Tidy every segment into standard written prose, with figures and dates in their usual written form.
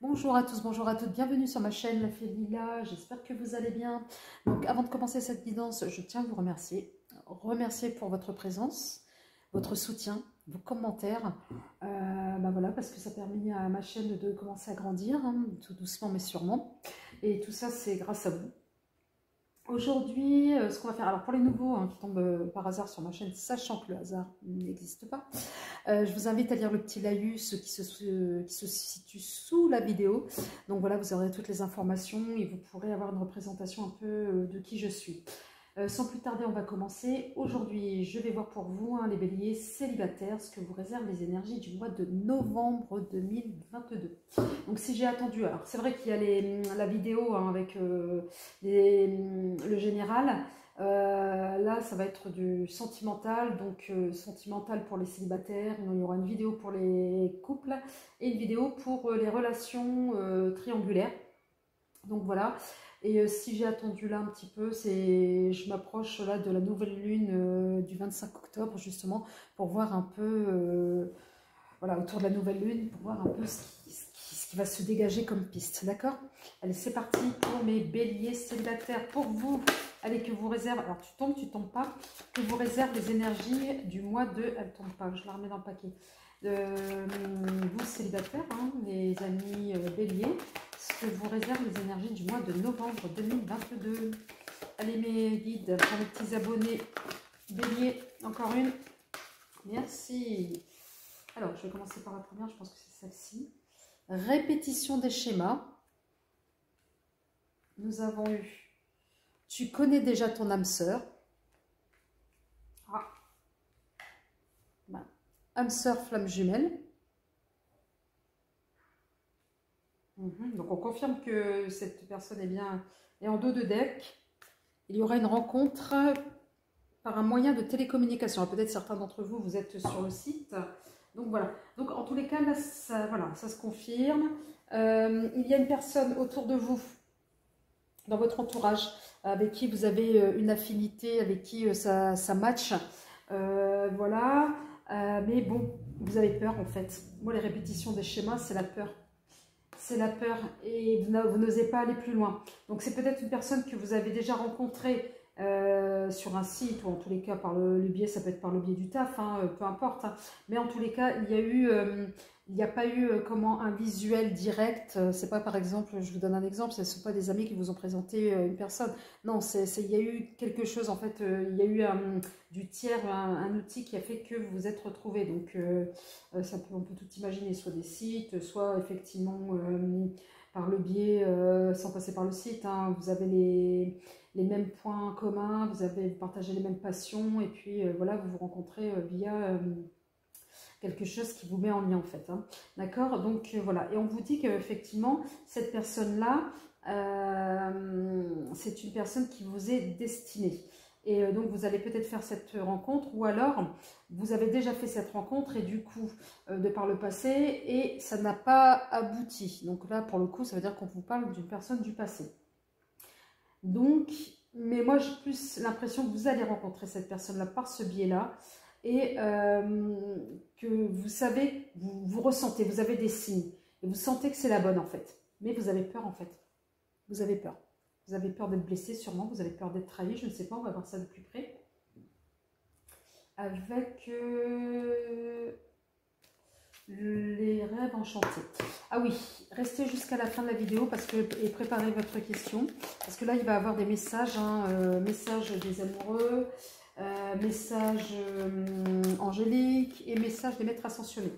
Bonjour à tous, bonjour à toutes, bienvenue sur ma chaîne La Fée Lila, j'espère que vous allez bien. Donc avant de commencer cette guidance, je tiens à vous remercier pour votre présence, votre soutien, vos commentaires, voilà, parce que ça permet à ma chaîne de commencer à grandir, hein, tout doucement mais sûrement, et tout ça c'est grâce à vous. Aujourd'hui, ce qu'on va faire, alors pour les nouveaux hein, qui tombent par hasard sur ma chaîne, sachant que le hasard n'existe pas, je vous invite à lire le petit laïus qui se situe sous la vidéo. Donc voilà, vous aurez toutes les informations et vous pourrez avoir une représentation un peu de qui je suis. Sans plus tarder, on va commencer. Aujourd'hui, je vais voir pour vous, hein, les béliers célibataires, ce que vous réservent les énergies du mois de novembre 2022. Donc si j'ai attendu, alors c'est vrai qu'il y a la vidéo hein, avec le général. Là, ça va être du sentimental, donc sentimental pour les célibataires. Il y aura une vidéo pour les couples et une vidéo pour les relations triangulaires. Donc voilà. Et si j'ai attendu là un petit peu, je m'approche là de la nouvelle lune du 25 octobre justement pour voir un peu, voilà, autour de la nouvelle lune, pour voir un peu ce qui va se dégager comme piste, d'accord? Allez, c'est parti pour mes béliers célibataires, pour vous. Allez, que vous réserve, alors tu tombes pas, que vous réserve les énergies du mois de, elle tombe pas, je la remets dans le paquet. Vous célibataires, hein, les amis béliers, ce que vous réserve les énergies du mois de novembre 2022. Allez mes guides, pour mes petits abonnés béliers, encore une. Merci. Alors, je vais commencer par la première, je pense que c'est celle-ci. Répétition des schémas. Nous avons eu, tu connais déjà ton âme sœur. Ah. Âme sœur, flamme jumelle. Donc, on confirme que cette personne est en dos de deck. Il y aura une rencontre par un moyen de télécommunication. Peut-être certains d'entre vous, vous êtes sur le site. Donc voilà. Donc en tous les cas, là, voilà, ça se confirme. Il y a une personne autour de vous, dans votre entourage, avec qui vous avez une affinité, avec qui ça match. Voilà. Mais bon, vous avez peur en fait. Moi, les répétitions des schémas, c'est la peur. C'est la peur et vous n'osez pas aller plus loin. Donc c'est peut-être une personne que vous avez déjà rencontrée sur un site, ou en tous les cas par le biais, ça peut être par le biais du taf, hein, peu importe. Hein. Mais en tous les cas, il n'y a pas eu un visuel direct. C'est pas par exemple, je vous donne un exemple, ce ne sont pas des amis qui vous ont présenté une personne. Non, il y a eu quelque chose, en fait, il y a eu du tiers, un outil qui a fait que vous vous êtes retrouvés. Donc on peut tout imaginer, soit des sites, soit effectivement par le biais, sans passer par le site, hein, vous avez les mêmes points communs, vous partagez les mêmes passions, et puis voilà, vous vous rencontrez via quelque chose qui vous met en lien en fait. Hein. D'accord? Donc voilà, et on vous dit qu'effectivement, cette personne-là, c'est une personne qui vous est destinée. Et donc, vous allez peut-être faire cette rencontre, ou alors, vous avez déjà fait cette rencontre, et du coup, de par le passé, et ça n'a pas abouti. Donc là, pour le coup, ça veut dire qu'on vous parle d'une personne du passé. Donc, mais moi, j'ai plus l'impression que vous allez rencontrer cette personne-là par ce biais-là, et que vous savez, vous ressentez, vous avez des signes, et vous sentez que c'est la bonne, en fait. Mais vous avez peur, en fait. Vous avez peur. Vous avez peur d'être blessé, sûrement. Vous avez peur d'être trahi. Je ne sais pas, on va voir ça de plus près. Avec les rêves enchantés. Ah oui, restez jusqu'à la fin de la vidéo et préparez votre question. Parce que là, il va y avoir des messages. Hein, messages des amoureux, messages angéliques et messages des maîtres ascensionnés.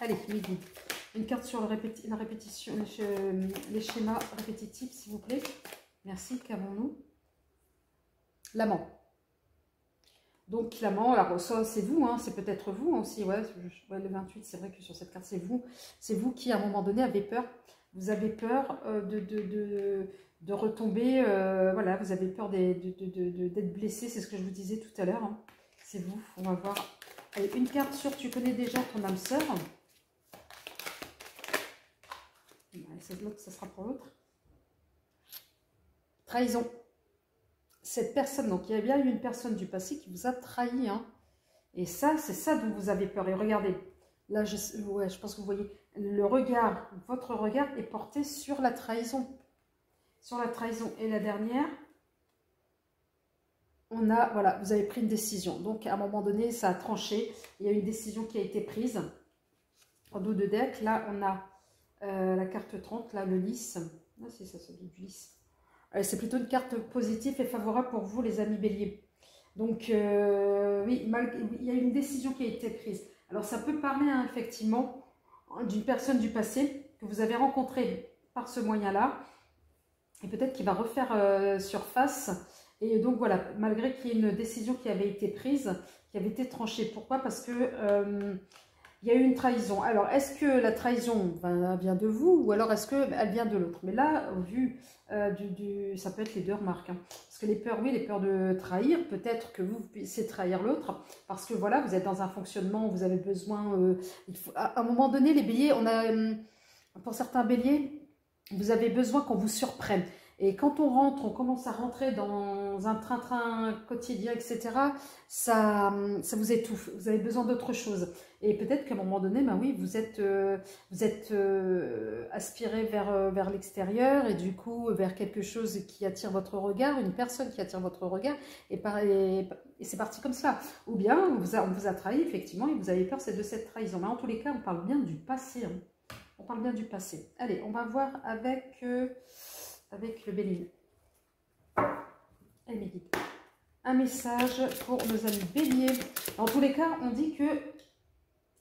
Allez, midi. Une carte sur la répétition, les schémas répétitifs, s'il vous plaît. Merci, qu'avons-nous? L'amant. Donc, l'amant, alors ça, c'est vous, hein, c'est peut-être vous aussi. Ouais, le 28, c'est vrai que sur cette carte, c'est vous. C'est vous qui, à un moment donné, avez peur. Vous avez peur de retomber. Voilà, vous avez peur d'être blessé. C'est ce que je vous disais tout à l'heure. Hein. C'est vous. On va voir. Allez, une carte sur tu connais déjà ton âme sœur. L'autre, ça sera pour l'autre. Trahison. cette personne, donc il y a bien eu une personne du passé qui vous a trahi, hein. Et ça, c'est ça dont vous avez peur. Et regardez, là, ouais, je pense que vous voyez, le regard, votre regard est porté sur la trahison. Sur la trahison. Et la dernière, on a, voilà, vous avez pris une décision. Donc, à un moment donné, ça a tranché. Il y a une décision qui a été prise. En dos de deck, là, on a la carte 30, là, le lys. Ah, c'est ça, c'est du lys. C'est plutôt une carte positive et favorable pour vous, les amis béliers. Donc, oui, il y a une décision qui a été prise. Alors, ça peut parler, hein, effectivement, d'une personne du passé que vous avez rencontrée par ce moyen-là. Et peut-être qu'il va refaire surface. Et donc, voilà, malgré qu'il y ait une décision qui avait été prise, qui avait été tranchée. Pourquoi? Parce que il y a eu une trahison. Alors, est-ce que la trahison vient de vous ou alors est-ce qu'elle vient de l'autre? Mais là, au vu ça peut être les deux remarques. Hein. Parce que les peurs, oui, les peurs de trahir, peut-être que vous puissiez trahir l'autre. Parce que voilà, vous êtes dans un fonctionnement où vous avez besoin... à un moment donné, les béliers, pour certains béliers, vous avez besoin qu'on vous surprenne. Et quand on commence à rentrer dans un train-train quotidien, etc., ça vous étouffe. Vous avez besoin d'autre chose. Et peut-être qu'à un moment donné, ben oui, vous êtes aspiré vers l'extérieur et du coup vers quelque chose qui attire votre regard, une personne qui attire votre regard, et c'est parti comme ça. Ou bien on vous a trahi, effectivement, et vous avez peur de cette trahison. Mais en tous les cas, on parle bien du passé. Hein. On parle bien du passé. Allez, on va voir avec le bélier. Elle médite. Un message pour nos amis béliers. En tous les cas, on dit que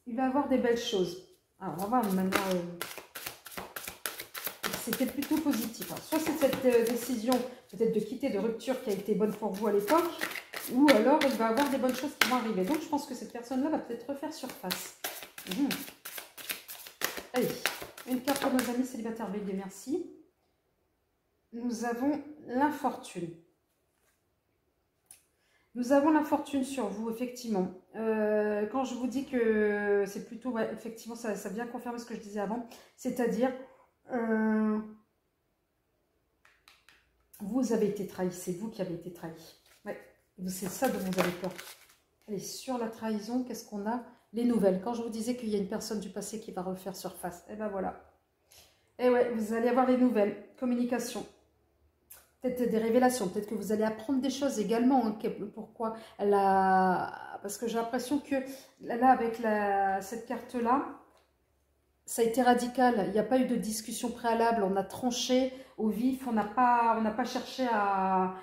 il va avoir des belles choses. Alors, on va voir de manière... C'était plutôt positif. Hein. Soit c'est cette décision peut-être de quitter, de rupture qui a été bonne pour vous à l'époque, ou alors il va avoir des bonnes choses qui vont arriver. Donc, je pense que cette personne-là va peut-être refaire surface. Allez, une carte pour nos amis célibataires béliers, merci. Nous avons l'infortune. Nous avons l'infortune sur vous, effectivement. Quand je vous dis que c'est plutôt, ouais, effectivement, ça vient confirmer ce que je disais avant. C'est-à-dire, vous avez été trahi. C'est vous qui avez été trahi. Ouais, c'est ça dont vous avez peur. Allez, sur la trahison, qu'est-ce qu'on a? Les nouvelles. Quand je vous disais qu'il y a une personne du passé qui va refaire surface, et ben voilà. Et ouais, vous allez avoir les nouvelles. Communication. Peut-être des révélations, peut-être que vous allez apprendre des choses également. Hein, pourquoi parce que j'ai l'impression que là, avec cette carte-là, ça a été radical. Il n'y a pas eu de discussion préalable. On a tranché au vif. On n'a pas cherché à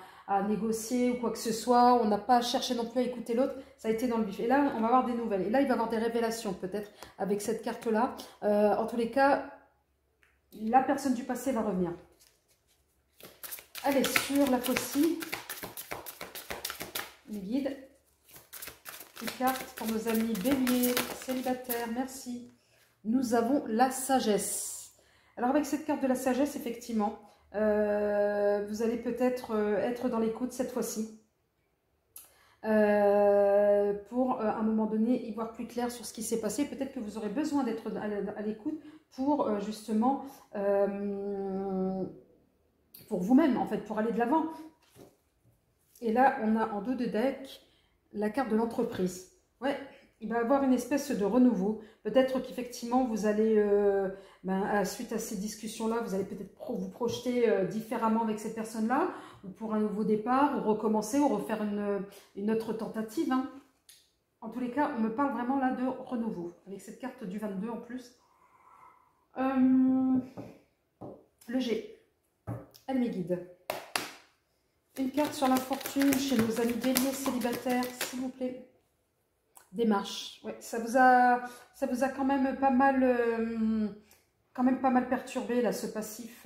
négocier ou quoi que ce soit. On n'a pas cherché non plus à écouter l'autre. Ça a été dans le vif. Et là, on va avoir des nouvelles. Et là, il va y avoir des révélations peut-être avec cette carte-là. En tous les cas, la personne du passé va revenir. Allez, sur la faucille, les guides, une carte pour nos amis béliers, célibataires, merci. Nous avons la sagesse. Alors avec cette carte de la sagesse, effectivement, vous allez peut-être être dans l'écoute cette fois-ci. Pour à un moment donné y voir plus clair sur ce qui s'est passé. Peut-être que vous aurez besoin d'être à l'écoute pour justement... pour vous-même, en fait, pour aller de l'avant. Et là, on a en dos de deck la carte de l'entreprise. Ouais, il va y avoir une espèce de renouveau. Peut-être qu'effectivement, vous allez, suite à ces discussions-là, vous allez peut-être vous projeter différemment avec cette personne-là, ou pour un nouveau départ, ou recommencer, ou refaire une autre tentative. Hein. En tous les cas, on me parle vraiment là de renouveau, avec cette carte du 22 en plus. Le G. Elle me guide. Une carte sur la fortune chez nos amis béliers célibataires, s'il vous plaît. Démarche. Ouais, ça vous a quand même pas mal, perturbé là, ce passif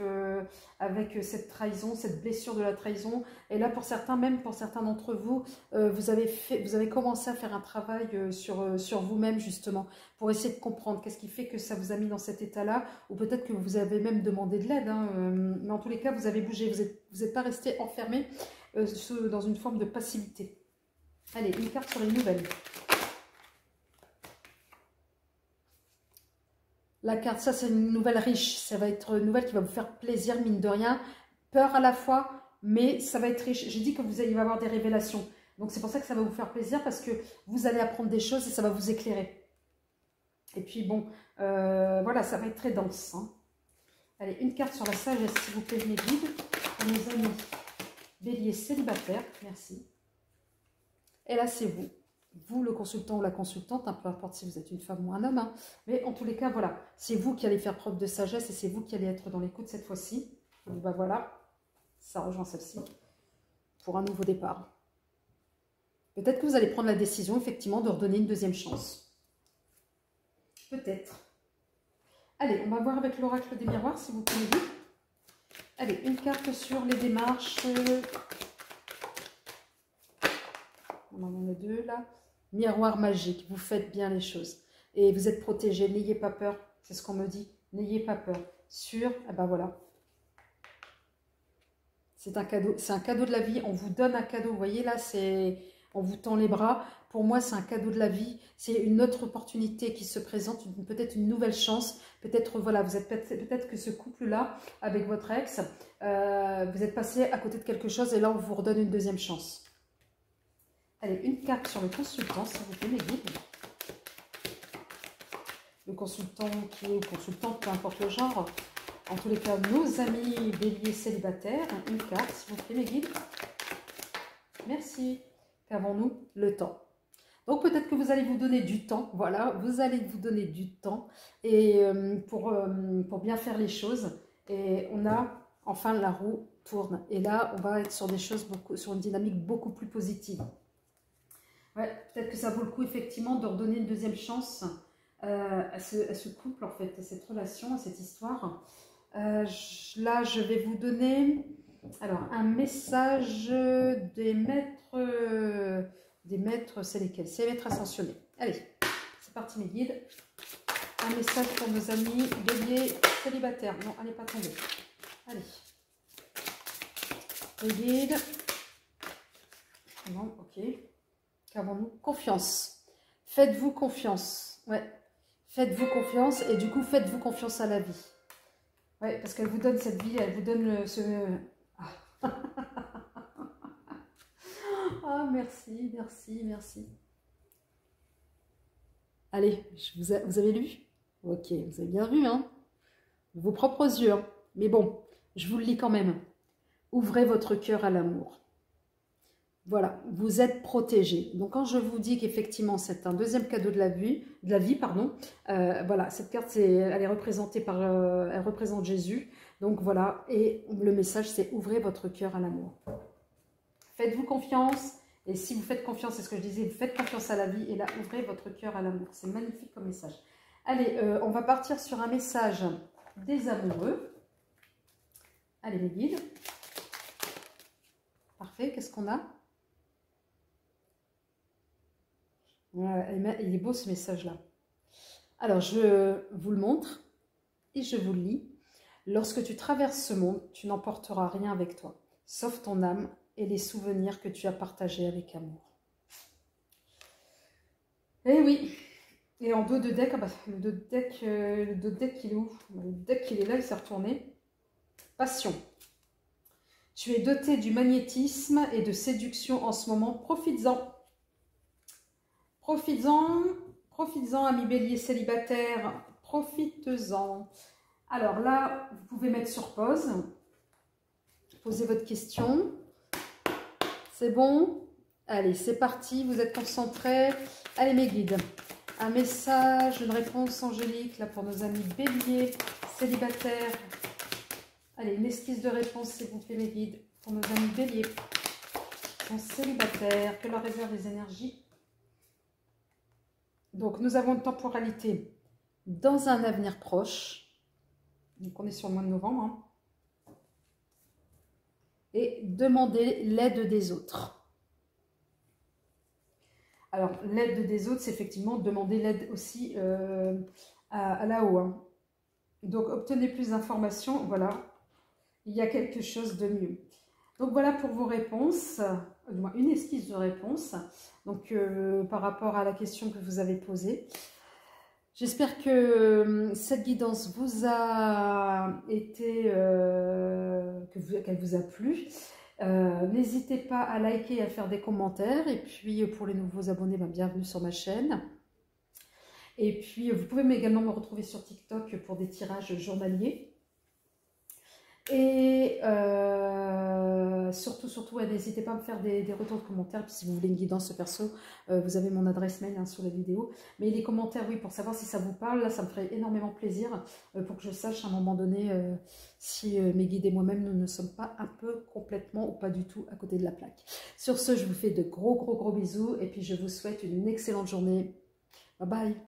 avec cette trahison, cette blessure de la trahison. Et là, pour certains, même pour certains d'entre vous, vous avez commencé à faire un travail sur vous-même justement pour essayer de comprendre qu'est-ce qui fait que ça vous a mis dans cet état-là, ou peut-être que vous avez même demandé de l'aide. Hein, mais en tous les cas, vous avez bougé, vous n'êtes pas resté enfermé dans une forme de passivité. Allez, une carte sur les nouvelles. La carte, ça c'est une nouvelle riche, ça va être une nouvelle qui va vous faire plaisir, mine de rien. Peur à la fois, mais ça va être riche. J'ai dit que il va y avoir des révélations. Donc c'est pour ça que ça va vous faire plaisir, parce que vous allez apprendre des choses et ça va vous éclairer. Et puis bon, voilà, ça va être très dense. Hein. Allez, une carte sur la sagesse, s'il vous plaît, mes guides. Et mes amis bélier célibataire, merci. Et là, c'est vous. Vous, le consultant ou la consultante, hein, peu importe si vous êtes une femme ou un homme. Hein, mais en tous les cas, voilà, c'est vous qui allez faire preuve de sagesse et c'est vous qui allez être dans l'écoute cette fois-ci. Donc, bah voilà, ça rejoint celle-ci pour un nouveau départ. Peut-être que vous allez prendre la décision, effectivement, de redonner une deuxième chance. Peut-être. Allez, on va voir avec l'oracle des miroirs, si vous pouvez dire. Allez, une carte sur les démarches. On en a deux là. Miroir magique, vous faites bien les choses. Et vous êtes protégé, n'ayez pas peur. C'est ce qu'on me dit. N'ayez pas peur. Sûr, eh ben voilà. C'est un cadeau de la vie. On vous donne un cadeau. Vous voyez là, on vous tend les bras. Pour moi, c'est un cadeau de la vie. C'est une autre opportunité qui se présente, peut-être une nouvelle chance. Peut-être, voilà, vous êtes peut-être que ce couple-là, avec votre ex, vous êtes passé à côté de quelque chose et là, on vous redonne une deuxième chance. Allez, une carte sur le consultant, s'il vous plaît, mes guides. Le consultant qui est ou consultante, peu importe le genre. En tous les cas, nos amis béliers célibataires. Une carte, s'il vous plaît, mes guides. Merci. Qu'avons-nous? Le temps. Donc peut-être que vous allez vous donner du temps, voilà, vous allez vous donner du temps et pour bien faire les choses. Et on a, enfin, la roue tourne. Et là, on va être sur des choses, sur une dynamique beaucoup plus positive. Ouais, peut-être que ça vaut le coup, effectivement, de redonner une deuxième chance à ce couple, en fait, à cette relation, à cette histoire. Là, je vais vous donner alors un message des maîtres... Des maîtres, c'est lesquels? C'est les maîtres ascensionnés. Allez, c'est parti mes guides. Un message pour nos amis béliers célibataires. Non, elle n'est pas tombée. Allez. Les guides. Non, ok. Qu'avons-nous? Confiance. Faites-vous confiance. Ouais. Faites-vous confiance et du coup, faites-vous confiance à la vie. Ouais, parce qu'elle vous donne cette vie, elle vous donne Ah. Ah, merci, merci, merci. Allez, vous avez lu? Ok, vous avez bien vu, hein? Vos propres yeux. Hein. Mais bon, je vous le lis quand même. Ouvrez votre cœur à l'amour. Voilà, vous êtes protégés. Donc, quand je vous dis qu'effectivement, c'est un deuxième cadeau de la vie, pardon. Voilà, cette carte, elle est représentée par... elle représente Jésus. Donc, voilà, et le message, c'est ouvrez votre cœur à l'amour. Faites-vous confiance. Et si vous faites confiance, c'est ce que je disais, vous faites confiance à la vie. Et là, ouvrez votre cœur à l'amour. C'est magnifique comme message. Allez, on va partir sur un message des amoureux. Allez, les guides. Parfait, qu'est-ce qu'on a? Il est beau ce message-là. Alors, je vous le montre et je vous le lis. Lorsque tu traverses ce monde, tu n'emporteras rien avec toi, sauf ton âme et les souvenirs que tu as partagés avec amour. Eh oui. Et en dos de deck, ah bah, le dos de deck, il est où? Le deck, il est là, il s'est retourné. Passion. Tu es doté du magnétisme et de séduction en ce moment. Profites-en. Profites-en. Profites-en, amis bélier célibataire. Profitez-en. Alors là, vous pouvez mettre sur pause. Posez votre question. C'est bon? Allez, c'est parti. Vous êtes concentrés. Allez, mes guides. Un message, une réponse angélique là pour nos amis béliers célibataires. Allez, une esquisse de réponse, s'il vous plaît, mes guides, pour nos amis béliers sont célibataires. Que leur réserve les énergies. Donc, nous avons une temporalité dans un avenir proche. Donc, on est sur le mois de novembre. Hein. Et demandez l'aide des autres. Alors, l'aide des autres, c'est effectivement demander l'aide aussi à là-haut. Hein. Donc, obtenez plus d'informations. Voilà, il y a quelque chose de mieux. Donc, voilà pour vos réponses. Du moins, une esquisse de réponse. Donc, par rapport à la question que vous avez posée. J'espère que cette guidance vous a été, qu'elle vous a plu. N'hésitez pas à liker et à faire des commentaires. Et puis pour les nouveaux abonnés, bienvenue sur ma chaîne. Et puis vous pouvez également me retrouver sur TikTok pour des tirages journaliers. Et surtout, n'hésitez pas à me faire des retours de commentaires. Puis si vous voulez une guidance perso, vous avez mon adresse mail sous la vidéo. Mais les commentaires, oui, pour savoir si ça vous parle, là, ça me ferait énormément plaisir pour que je sache à un moment donné si mes guides et moi-même, nous ne sommes pas un peu complètement ou pas du tout à côté de la plaque. Sur ce, je vous fais de gros bisous et puis je vous souhaite une excellente journée. Bye bye.